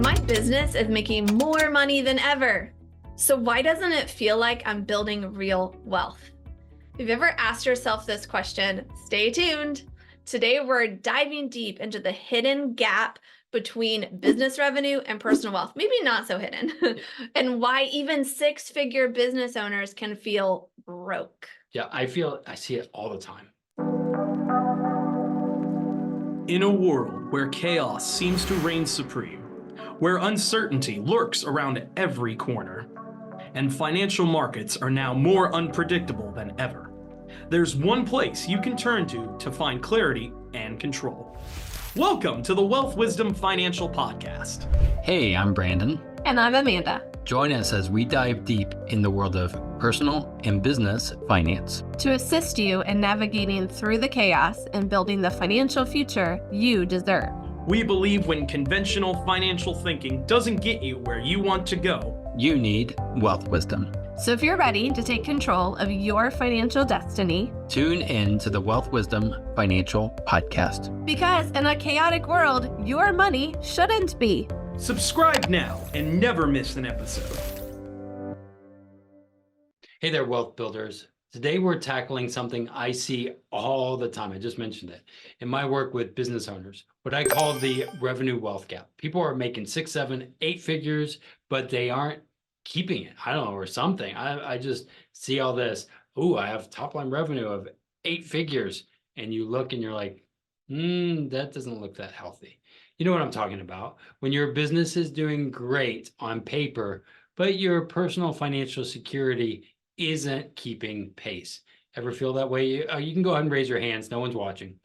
My business is making more money than ever. So why doesn't it feel like I'm building real wealth? If you've ever asked yourself this question, stay tuned. Today, we're diving deep into the hidden gap between business revenue and personal wealth, maybe not so hidden, and why even six-figure business owners can feel broke. Yeah, I see it all the time. In a world where chaos seems to reign supreme, where uncertainty lurks around every corner, and financial markets are now more unpredictable than ever, there's one place you can turn to find clarity and control. Welcome to the Wealth Wisdom Financial Podcast. Hey, I'm Brandon. And I'm Amanda. Join us as we dive deep in the world of personal and business finance to assist you in navigating through the chaos and building the financial future you deserve. We believe when conventional financial thinking doesn't get you where you want to go, you need wealth wisdom. So if you're ready to take control of your financial destiny, tune in to the Wealth Wisdom Financial Podcast. Because in a chaotic world, your money shouldn't be. Subscribe now and never miss an episode. Hey there, wealth builders. Today we're tackling something I see all the time. I just mentioned it in my work with business owners, what I call the revenue wealth gap. People are making 6, 7, 8 figures, but they aren't keeping it. I don't know, or something. I just see all this. Oh, I have top line revenue of 8 figures. And you look and you're like, that doesn't look that healthy. You know what I'm talking about? When your business is doing great on paper, but your personal financial security isn't keeping pace. Ever feel that way? You can go ahead and raise your hands. No one's watching.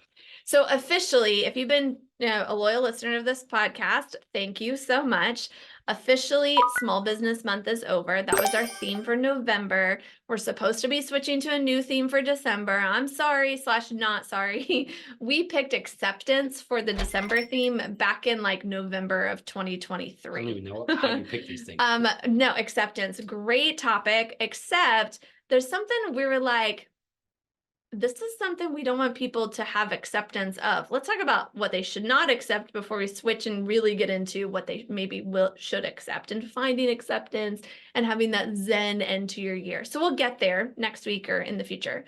So officially, if you've been a loyal listener of this podcast, thank you so much. Officially, Small Business Month is over. That was our theme for November. We're supposed to be switching to a new theme for December. I'm sorry / not sorry. We picked acceptance for the December theme back in like November of 2023. I don't even know how you pick these things. No, acceptance. Great topic, except there's something we were like, this is something we don't want people to have acceptance of. Let's talk about what they should not accept before we switch and really get into what they maybe should accept and finding acceptance and having that zen end to your year. So we'll get there next week or in the future.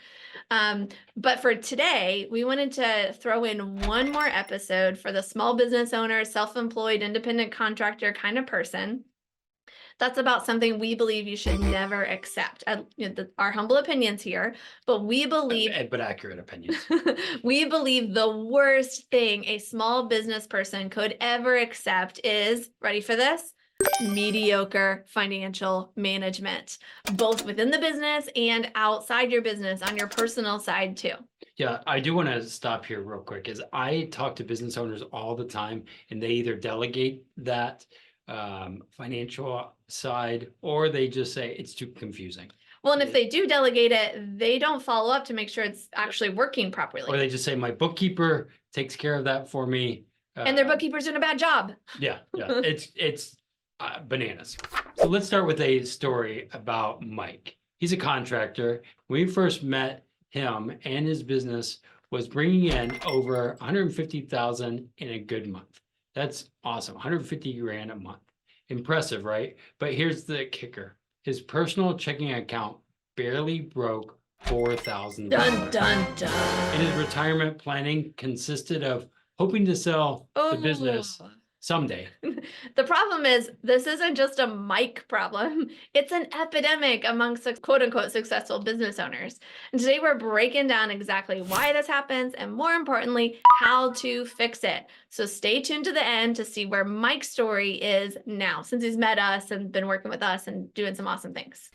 But for today, we wanted to throw in one more episode for the small business owner, self-employed, independent contractor kind of person. That's about something we believe you should never accept. Our humble opinions here, but we believe... But accurate opinions. We believe the worst thing a small business person could ever accept is, ready for this? Mediocre financial management, both within the business and outside your business, on your personal side too. Yeah, I do want to stop here real quick, is I talk to business owners all the time, and they either delegate that financial side, or they just say it's too confusing. Well, and if they do delegate it, they don't follow up to make sure it's actually working properly. Or they just say, my bookkeeper takes care of that for me. And their bookkeeper's doing a bad job. Yeah, it's bananas. So let's start with a story about Mike. He's a contractor. When we first met him, and his business was bringing in over $150,000 in a good month. That's awesome. 150 grand a month. Impressive, right? But here's the kicker. His personal checking account barely broke $4,000. Dun, dun, dun. And his retirement planning consisted of hoping to sell the business someday. The problem is, this isn't just a Mike problem. It's an epidemic amongst quote unquote successful business owners. And today we're breaking down exactly why this happens and, more importantly, how to fix it. So stay tuned to the end to see where Mike's story is now, since he's met us and been working with us and doing some awesome things.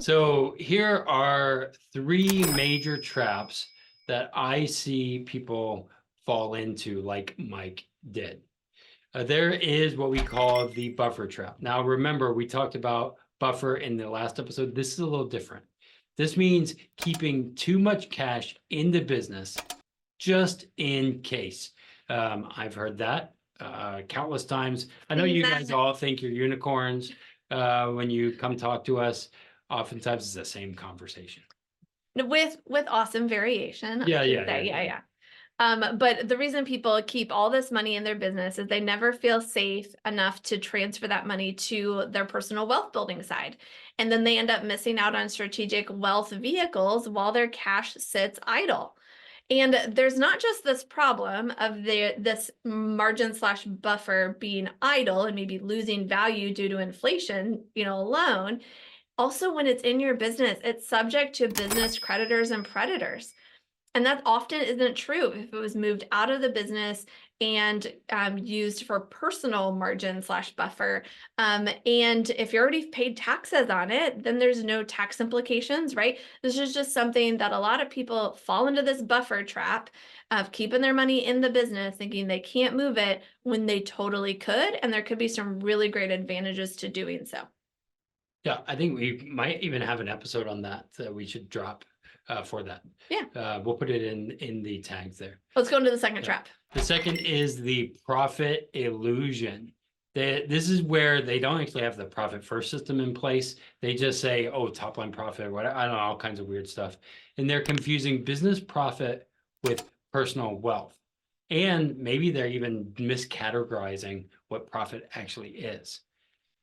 So here are 3 major traps that I see people fall into, like Mike did. There is what we call the buffer trap. Now, remember, we talked about buffer in the last episode. This is a little different. This means keeping too much cash in the business just in case. I've heard that countless times. I know you guys all think you're unicorns when you come talk to us. Oftentimes it's the same conversation. With awesome variation. Yeah. But the reason people keep all this money in their business is they never feel safe enough to transfer that money to their personal wealth building side. And then they end up missing out on strategic wealth vehicles while their cash sits idle. And there's not just this problem of this margin slash buffer being idle and maybe losing value due to inflation, alone. Also, when it's in your business, it's subject to business creditors and predators. And that often isn't true if it was moved out of the business and used for personal margin slash buffer. And if you already paid taxes on it, then there's no tax implications, right? This is just something that a lot of people fall into this buffer trap of keeping their money in the business, thinking they can't move it when they totally could. And there could be some really great advantages to doing so. Yeah, I think we might even have an episode on that we should drop for that. Yeah. We'll put it in the tags there. Let's go into the second trap. The second is the profit illusion. This is where they don't actually have the profit first system in place. They just say, oh, top line profit, what I don't know, all kinds of weird stuff. And they're confusing business profit with personal wealth. And maybe they're even miscategorizing what profit actually is.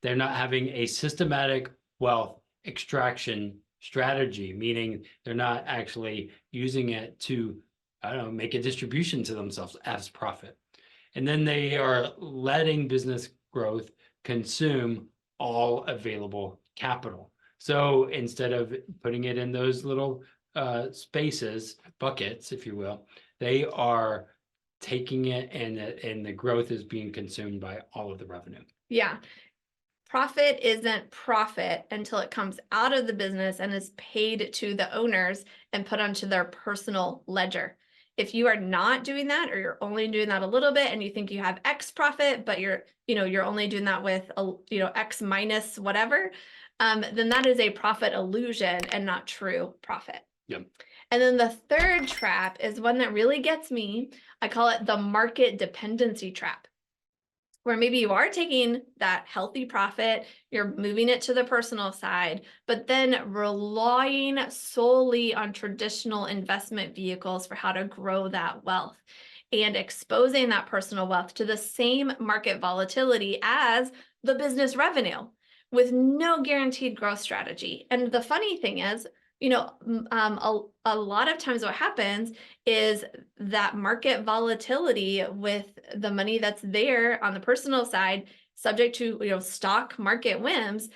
They're not having a systematic wealth extraction strategy, meaning they're not actually using it to, I don't know, make a distribution to themselves as profit. And then they are letting business growth consume all available capital. So instead of putting it in those little spaces, buckets, if you will, they are taking it and the growth is being consumed by all of the revenue. Yeah. Profit isn't profit until it comes out of the business and is paid to the owners and put onto their personal ledger. If you are not doing that, or you're only doing that a little bit and you think you have X profit, but you're only doing that with X minus whatever, then that is a profit illusion and not true profit. Yep. And then the third trap is one that really gets me. I call it the market dependency trap, where maybe you are taking that healthy profit, you're moving it to the personal side, but then relying solely on traditional investment vehicles for how to grow that wealth and exposing that personal wealth to the same market volatility as the business revenue with no guaranteed growth strategy. And the funny thing is, a lot of times what happens is that market volatility with the money that's there on the personal side, subject to, stock market whims,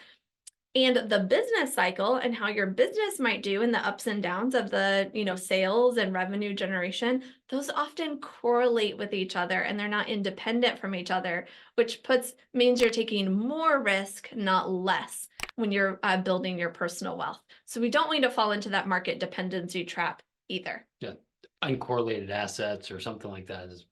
and the business cycle and how your business might do in the ups and downs of the, sales and revenue generation, those often correlate with each other and they're not independent from each other, which means you're taking more risk, not less, when you're building your personal wealth. So we don't want to fall into that market dependency trap either. Yeah, uncorrelated assets or something like that is,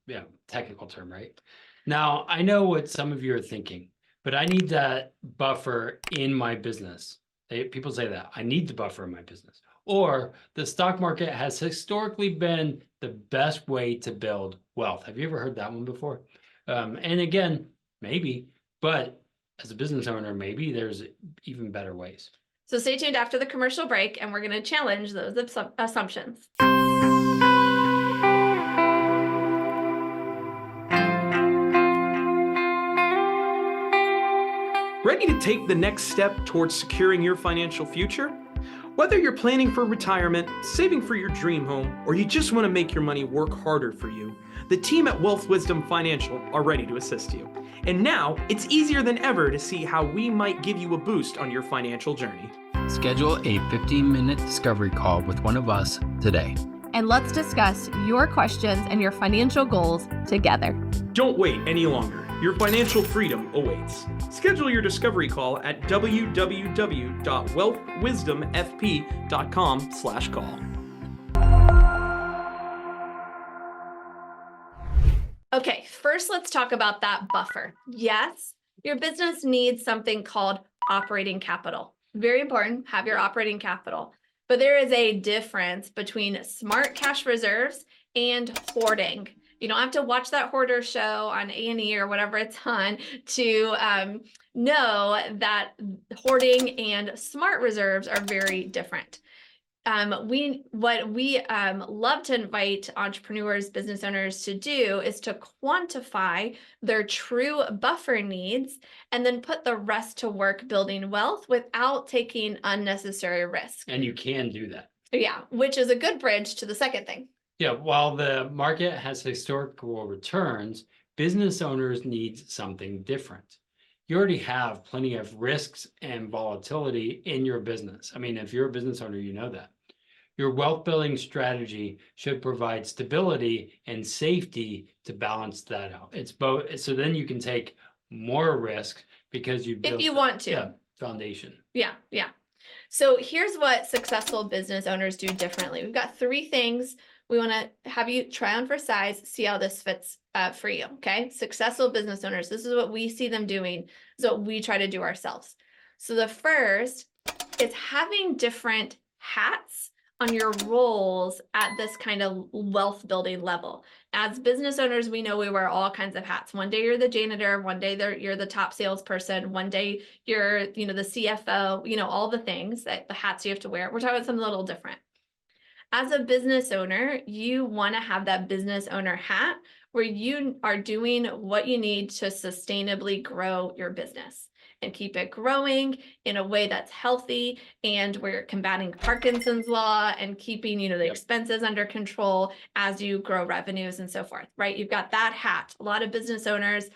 technical term, right? Now, I know what some of you are thinking, but I need that buffer in my business. People say that, I need the buffer in my business. Or the stock market has historically been the best way to build wealth. Have you ever heard that one before? And again, maybe, but as a business owner, maybe there's even better ways. So stay tuned after the commercial break, and we're going to challenge those assumptions. Ready to take the next step towards securing your financial future? Whether you're planning for retirement, saving for your dream home, or you just want to make your money work harder for you, the team at Wealth Wisdom Financial are ready to assist you. And now, it's easier than ever to see how we might give you a boost on your financial journey. Schedule a 15-minute discovery call with one of us today. And let's discuss your questions and your financial goals together. Don't wait any longer. Your financial freedom awaits. Schedule your discovery call at www.wealthwisdomfp.com/call. Okay, first let's talk about that buffer. Yes, your business needs something called operating capital. Very important, have your operating capital. But there is a difference between smart cash reserves and hoarding. You don't have to watch that hoarder show on A&E or whatever it's on to know that hoarding and smart reserves are very different. what we love to invite entrepreneurs, business owners to do is to quantify their true buffer needs and then put the rest to work building wealth without taking unnecessary risk. And you can do that. Yeah, which is a good bridge to the second thing. Yeah, while the market has historical returns, business owners need something different. You already have plenty of risks and volatility in your business. I mean, if you're a business owner, you know that. Your wealth building strategy should provide stability and safety to balance that out. It's both, so then you can take more risk because you built If you want to. yeah, foundation. Yeah, yeah. So here's what successful business owners do differently. We've got 3 things we want to have you try on for size, see how this fits for you, okay? Successful business owners, this is what we see them doing, is what we try to do ourselves. So the first is having different hats on your roles at this kind of wealth building level. As business owners, we know we wear all kinds of hats. One day you're the janitor, one day you're the top salesperson, one day you're, the CFO, all the things that the hats you have to wear. We're talking about something a little different. As a business owner, you want to have that business owner hat where you are doing what you need to sustainably grow your business and keep it growing in a way that's healthy, and where you're combating Parkinson's law and keeping, the expenses under control as you grow revenues and so forth, right? You've got that hat. A lot of business owners,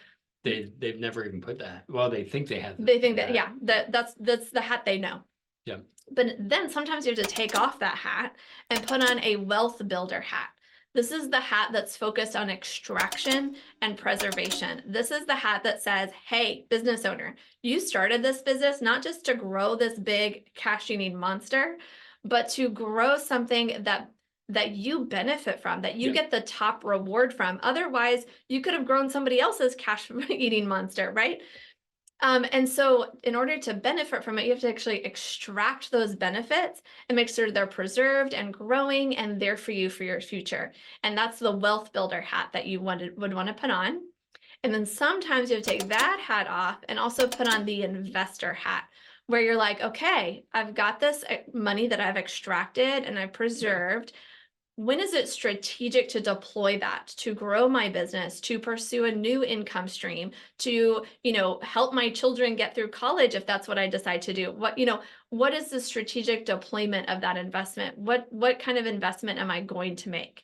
They've never even put that. Well, they think they have. They think that, yeah, that's the hat they know. Yeah. But then sometimes you have to take off that hat and put on a wealth builder hat. This is the hat that's focused on extraction and preservation. This is the hat that says, hey, business owner, you started this business not just to grow this big cash-eating monster, but to grow something that you benefit from, that you get the top reward from. Otherwise, you could have grown somebody else's cash-eating monster, right? And so in order to benefit from it, you have to actually extract those benefits and make sure they're preserved and growing and there for you for your future. And that's the wealth builder hat that you would want to put on. And then sometimes you have to take that hat off and also put on the investor hat, where you're like, okay, I've got this money that I've extracted and I've preserved. When is it strategic to deploy that to grow my business, to pursue a new income stream, to, help my children get through college if that's what I decide to do? What is the strategic deployment of that investment? What kind of investment am I going to make?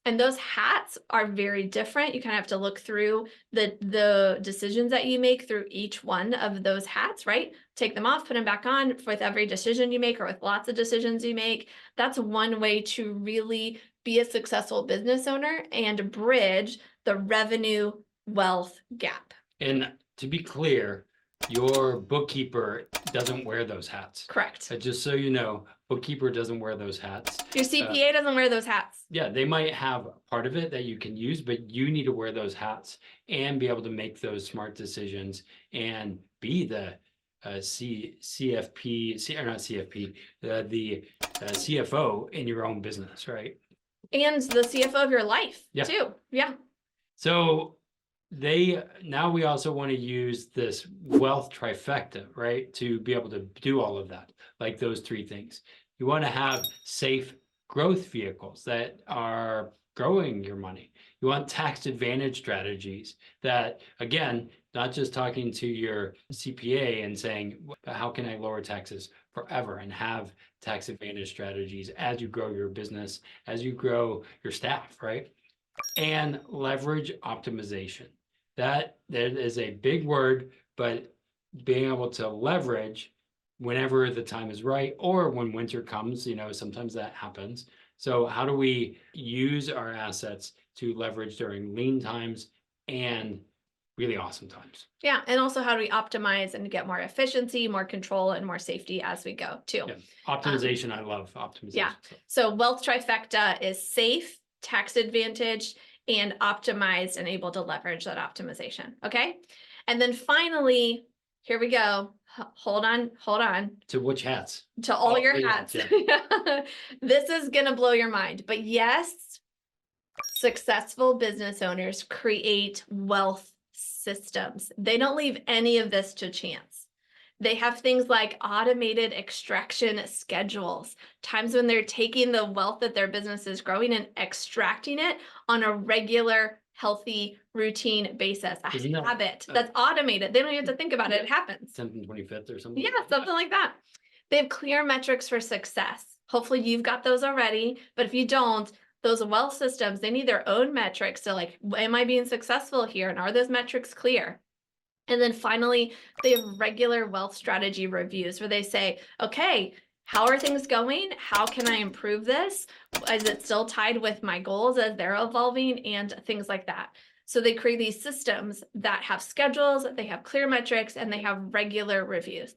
And those hats are very different. You kind of have to look through the decisions that you make through each one of those hats, right? Take them off, put them back on with every decision you make, or with lots of decisions you make. That's one way to really be a successful business owner and bridge the revenue wealth gap. And to be clear, your bookkeeper doesn't wear those hats. Correct. Just so you know, bookkeeper doesn't wear those hats. Your CPA doesn't wear those hats. Yeah, they might have part of it that you can use, but you need to wear those hats and be able to make those smart decisions and be the CFP, or not CFP, the CFO in your own business, right? And the CFO of your life too. Yeah. So now we also want to use this wealth trifecta, right? To be able to do all of that, like those 3 things. You want to have safe growth vehicles that are growing your money. You want tax advantage strategies that, again, not just talking to your CPA and saying, how can I lower taxes forever, and have tax advantage strategies as you grow your business, as you grow your staff, right? And leverage optimization. That is a big word, but being able to leverage whenever the time is right, or when winter comes, sometimes that happens. So how do we use our assets to leverage during lean times and really awesome times? Yeah. And also, how do we optimize and get more efficiency, more control, and more safety as we go too? Yeah. Optimization. I love optimization. Yeah. So wealth trifecta is safe, tax advantage, and optimized, and able to leverage that optimization. Okay. And then finally, here we go. Hold on. To which hats? To all your hats. Yeah. This is going to blow your mind. But yes, successful business owners create wealth systems. They don't leave any of this to chance. They have things like automated extraction schedules, times when they're taking the wealth that their business is growing and extracting it on a regular, healthy, routine basis, a Isn't that habit that's automated. They don't even have to think about it. It happens. 10th and 25th or something? Yeah, something like that. They have clear metrics for success. Hopefully you've got those already, but if you don't, those wealth systems, they need their own metrics. So like, am I being successful here? And are those metrics clear? And then finally, they have regular wealth strategy reviews where they say, okay, how are things going? How can I improve this? Is it still tied with my goals as they're evolving and things like that? So they create these systems that have schedules, they have clear metrics, and they have regular reviews.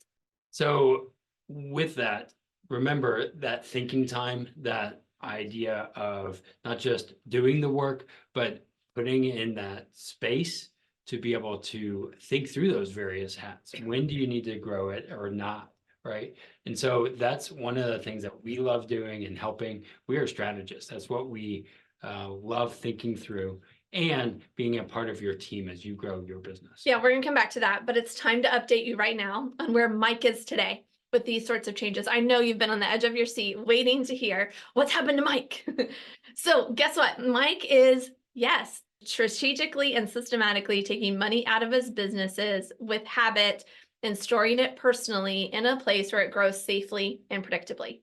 So with that, remember that thinking time, that idea of not just doing the work, but putting in that space to be able to think through those various hats. When do you need to grow it or not, right? And so that's one of the things that we love doing and helping. We are strategists. That's what we love thinking through and being a part of your team as you grow your business. Yeah, we're gonna come back to that, but it's time to update you right now on where Mike is today with these sorts of changes. I know you've been on the edge of your seat waiting to hear what's happened to Mike. So guess what? Mike is, yes, strategically and systematically taking money out of his businesses with habit and storing it personally in a place where it grows safely and predictably.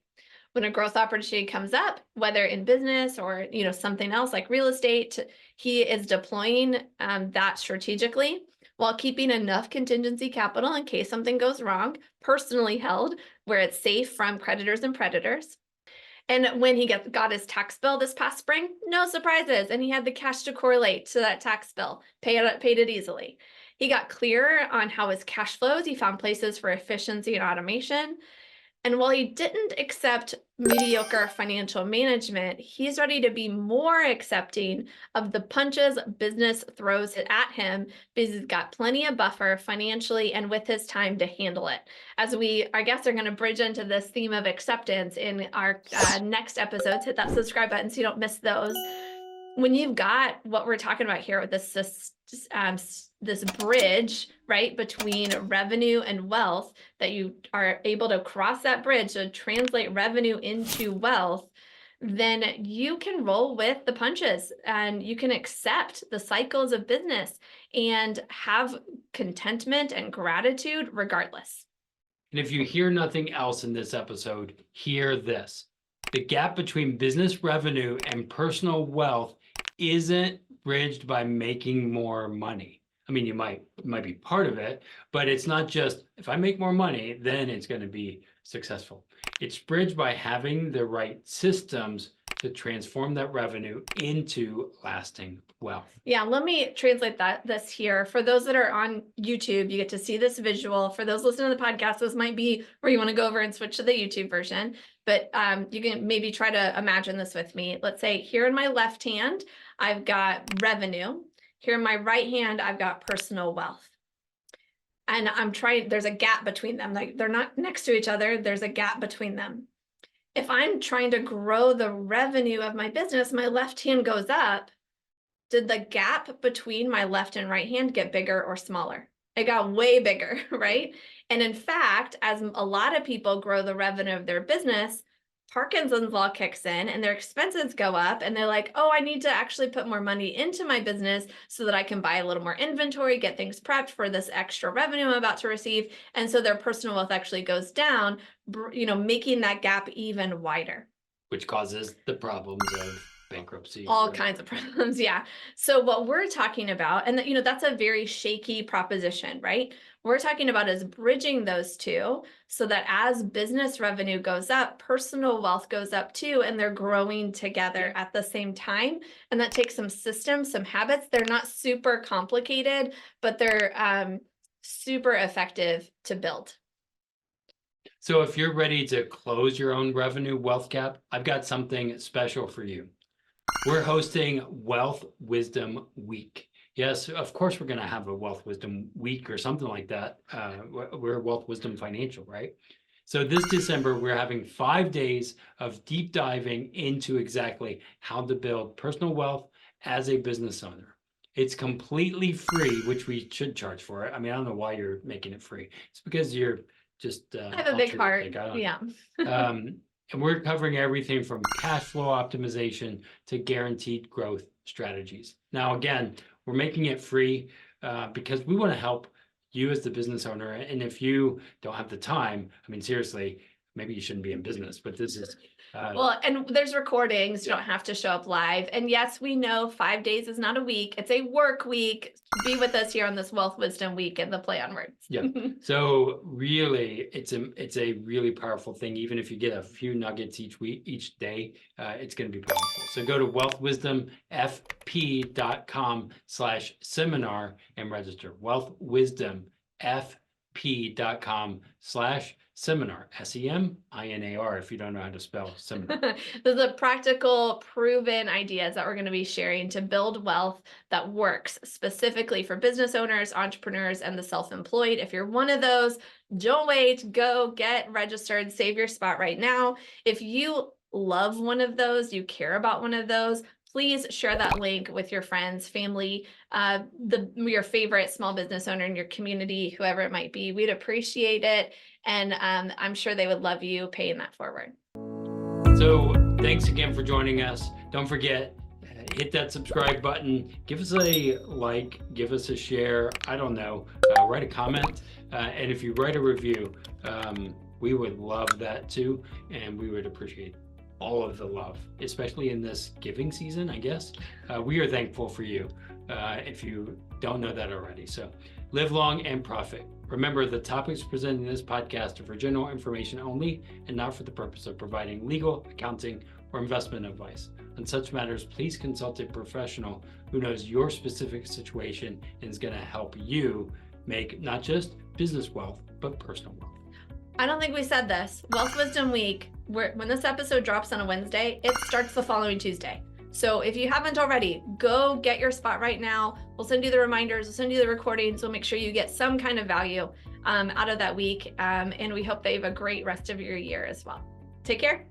When a growth opportunity comes up, whether in business or something else like real estate, he is deploying that strategically while keeping enough contingency capital in case something goes wrong, personally held, where it's safe from creditors and predators. And when he got his tax bill this past spring, no surprises. And he had the cash to correlate to that tax bill, paid it easily. He got clear on how his cash flows. He found places for efficiency and automation. And while he didn't accept mediocre financial management, he's ready to be more accepting of the punches business throws at him because he's got plenty of buffer financially and with his time to handle it. As we, I guess, are going to bridge into this theme of acceptance in our next episodes. Hit that subscribe button so you don't miss those. When you've got what we're talking about here with this bridge, right, between revenue and wealth, that you are able to cross that bridge to translate revenue into wealth, then you can roll with the punches and you can accept the cycles of business and have contentment and gratitude regardless. And if you hear nothing else in this episode, hear this. The gap between business revenue and personal wealth isn't bridged by making more money. I mean, it might be part of it, but it's not just if I make more money, then it's going to be successful. It's bridged by having the right systems to transform that revenue into lasting wealth. Yeah, let me translate this here. For those that are on YouTube, you get to see this visual. For those listening to the podcast, this might be where you want to go over and switch to the YouTube version. But you can maybe try to imagine this with me. Let's say here in my left hand, I've got revenue. Here in my right hand, I've got personal wealth. And there's a gap between them. Like they're not next to each other. There's a gap between them. If I'm trying to grow the revenue of my business, my left hand goes up. Did the gap between my left and right hand get bigger or smaller? It got way bigger, right? And in fact, as a lot of people grow the revenue of their business, Parkinson's law kicks in and their expenses go up and they're like, oh, I need to actually put more money into my business so that I can buy a little more inventory, get things prepped for this extra revenue I'm about to receive. And so their personal wealth actually goes down, making that gap even wider. Which causes the problems of bankruptcy. All kinds of problems. Yeah. So what we're talking about, and that's a very shaky proposition, right? We're talking about is bridging those two so that as business revenue goes up, personal wealth goes up too, and they're growing together at the same time. And that takes some systems, some habits. They're not super complicated, but they're super effective to build. So if you're ready to close your own revenue wealth gap, I've got something special for you. We're hosting Wealth Wisdom Week. Yes, of course, we're going to have a Wealth Wisdom Week or something like that. We're Wealth Wisdom Financial, right? So this December, we're having 5 days of deep diving into exactly how to build personal wealth as a business owner. It's completely free, which we should charge for it. I mean, I don't know why you're making it free. It's because you're just I have a big heart. altruistic. I don't Yeah. know. And we're covering everything from cash flow optimization to guaranteed growth strategies. Now, again, we're making it free because we want to help you as the business owner. And if you don't have the time, I mean, seriously, maybe you shouldn't be in business, but this is Well, and there's recordings. You don't have to show up live. And yes, we know 5 days is not a week. It's a work week. Be with us here on this Wealth Wisdom Week and the play on words. Yeah. So really, it's a really powerful thing. Even if you get a few nuggets each day, it's going to be powerful. So go to wealthwisdomfp.com/seminar and register. wealthwisdomfp.com/seminar, SEMINAR, if you don't know how to spell seminar. Those are practical, proven ideas that we're going to be sharing to build wealth that works specifically for business owners, entrepreneurs, and the self-employed. If you're one of those, don't wait, go get registered, save your spot right now. If you love one of those, you care about one of those, please share that link with your friends, family, your favorite small business owner in your community, whoever it might be. We'd appreciate it. And I'm sure they would love you paying that forward. So thanks again for joining us. Don't forget, hit that subscribe button, give us a like, give us a share, I don't know, write a comment. And if you write a review, we would love that too. And we would appreciate all of the love, especially in this giving season, I guess. We are thankful for you if you don't know that already. So live long and profit. Remember, the topics presented in this podcast are for general information only and not for the purpose of providing legal, accounting, or investment advice. On such matters, please consult a professional who knows your specific situation and is going to help you make not just business wealth, but personal wealth. I don't think we said this. Wealth Wisdom Week, when this episode drops on a Wednesday, it starts the following Tuesday. So if you haven't already, go get your spot right now. We'll send you the reminders, we'll send you the recordings. We'll make sure you get some kind of value out of that week. And we hope that you have a great rest of your year as well. Take care.